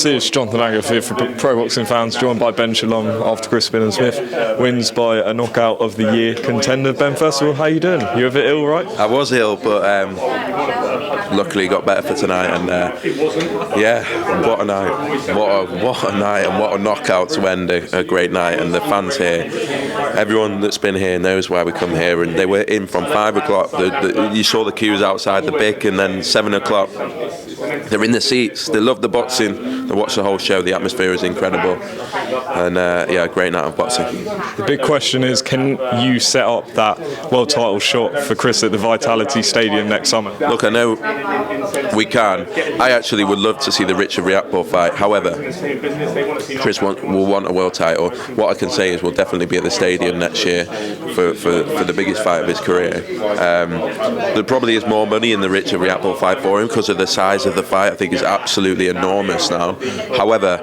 It's Jonathan Agatha here for Pro Boxing Fans, joined by Ben Shalom after Chris Billam-Smith wins by a knockout of the year contender. Ben, first of all, how you doing? You a bit ill, right? I was ill, but luckily got better for tonight. And what a night! What a night, and what a knockout to end a great night. And the fans here, everyone that's been here knows why we come here. And they were in from 5 o'clock. You saw the queues outside the BIC, and then 7 o'clock. They're in the seats. They love the boxing. They watch the whole show. The atmosphere is incredible, and great night of boxing. The big question is, can you set up that world title shot for Chris at the Vitality Stadium next summer? Look, I know we can. I actually would love to see the Richard Riakporhe fight. However, Chris will want a world title. What I can say is we'll definitely be at the stadium next year for the biggest fight of his career. There probably is more money in the Richard Riakporhe fight for him because of the size of the fight. I think it's absolutely enormous now. However,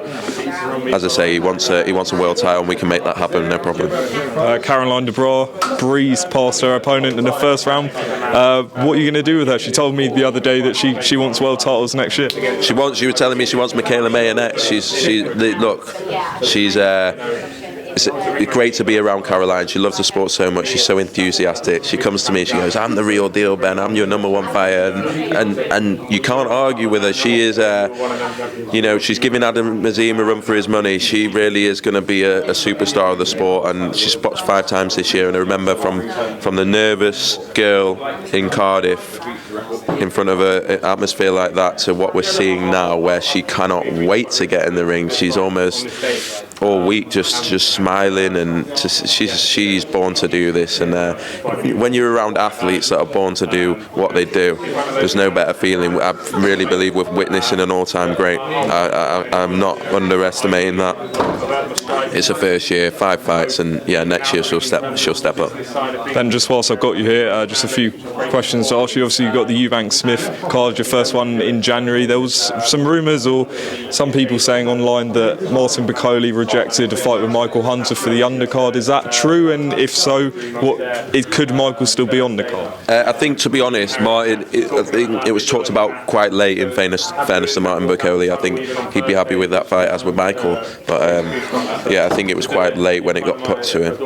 as I say, he wants a world title, and we can make that happen, no problem. Caroline Dubois breezed past her opponent in the first round. What are you going to do with her? She told me the other day that she wants world titles next year. She was telling me she wants Michaela Mayer next. It's great to be around Caroline. She loves the sport so much. She's so enthusiastic. She comes to me. She goes, "I'm the real deal, Ben. I'm your #1 fighter," and you can't argue with her. She is, she's giving Adam Mazim a run for his money. She really is going to be a superstar of the sport, and she's boxed 5 times this year. And I remember from the nervous girl in Cardiff, in front of an atmosphere like that, to what we're seeing now, where she cannot wait to get in the ring. She's almost all week just smiling, and she's born to do this. And when you're around athletes that are born to do what they do, there's no better feeling. I really believe we're witnessing an all-time great. I'm not underestimating that. It's her first year, 5 fights, and next year she'll step up. Ben, just whilst I've got you here, just a few questions to ask you. Obviously, you got the Eubank Smith card, your first one in January. There was some rumours, or some people saying online, that Martin Bakole rejected a fight with Michael Hunter for the undercard. Is that true? And if so, could Michael still be on the card? I think, to be honest, Martin, I think it was talked about quite late, in fairness to Martin Bakole. I think he'd be happy with that fight, as with Michael. But I think it was quite late when it got put to him.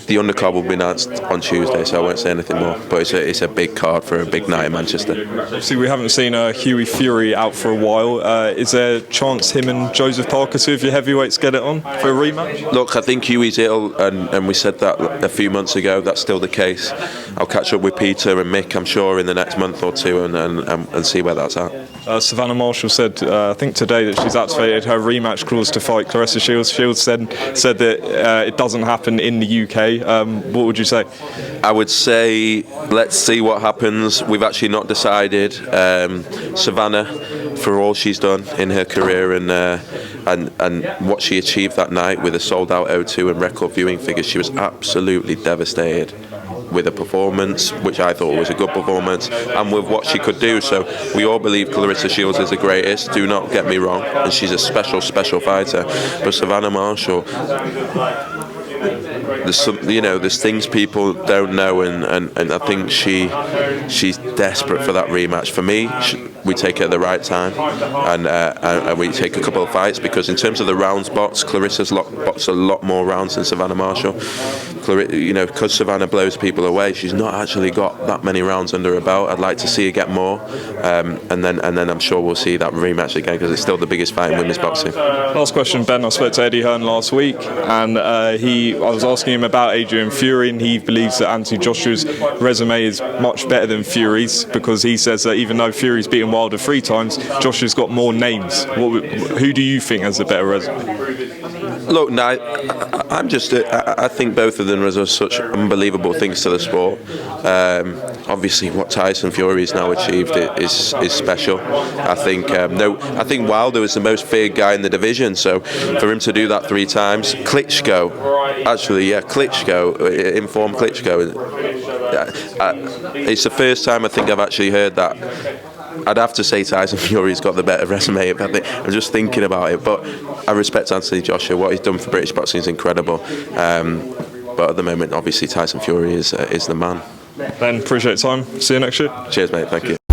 The undercard will be announced on Tuesday, so I won't say anything more. But it's a big card for a big night in Manchester. See, we haven't seen Hughie Fury out for a while. Is there a chance him and Joseph Parker, two of your heavyweights, get it on for a rematch? Look, I think Hughie's ill, and we said that a few months ago. That's still the case. I'll catch up with Peter and Mick, I'm sure, in the next month or two, and see where that's at. Savannah Marshall said, I think today, that she's activated her rematch clause to fight Claressa Shields. Shields said that it doesn't happen in the UK. What would you say? I would say let's see what happens. We've actually not decided. Savannah, for all she's done in her career, and what she achieved that night with a sold-out O2 and record viewing figures, she was absolutely devastated with a performance, which I thought was a good performance, and with what she could do. So we all believe Claressa Shields is the greatest, do not get me wrong, and she's a special fighter. But Savannah Marshall, there's things people don't know, and I think she's desperate for that rematch. For me, we take it at the right time, and we take a couple of fights, because in terms of the rounds boxed, Claressa's boxed a lot more rounds than Savannah Marshall. Because Savannah blows people away, she's not actually got that many rounds under her belt. I'd like to see her get more, and then I'm sure we'll see that rematch again, because it's still the biggest fight in women's boxing. Last question, Ben. I spoke to Eddie Hearn last week, and I was asking him about Adrian Fury, and he believes that Anthony Joshua's resume is much better than Fury's, because he says that even though Fury's beaten Wilder 3 times, Joshua's got more names. Who do you think has a better resume? Look, I think both of them are such unbelievable things to the sport. Obviously, what Tyson Fury has now achieved is special. I think Wilder was the most feared guy in the division. So for him to do that 3 times, Klitschko, informed Klitschko. It's the first time I think I've actually heard that. I'd have to say Tyson Fury's got the better resume. I'm just thinking about it, but I respect Anthony Joshua. What he's done for British boxing is incredible. But at the moment, obviously, Tyson Fury is the man. Ben, appreciate your time. See you next year. Cheers, mate. Thank you.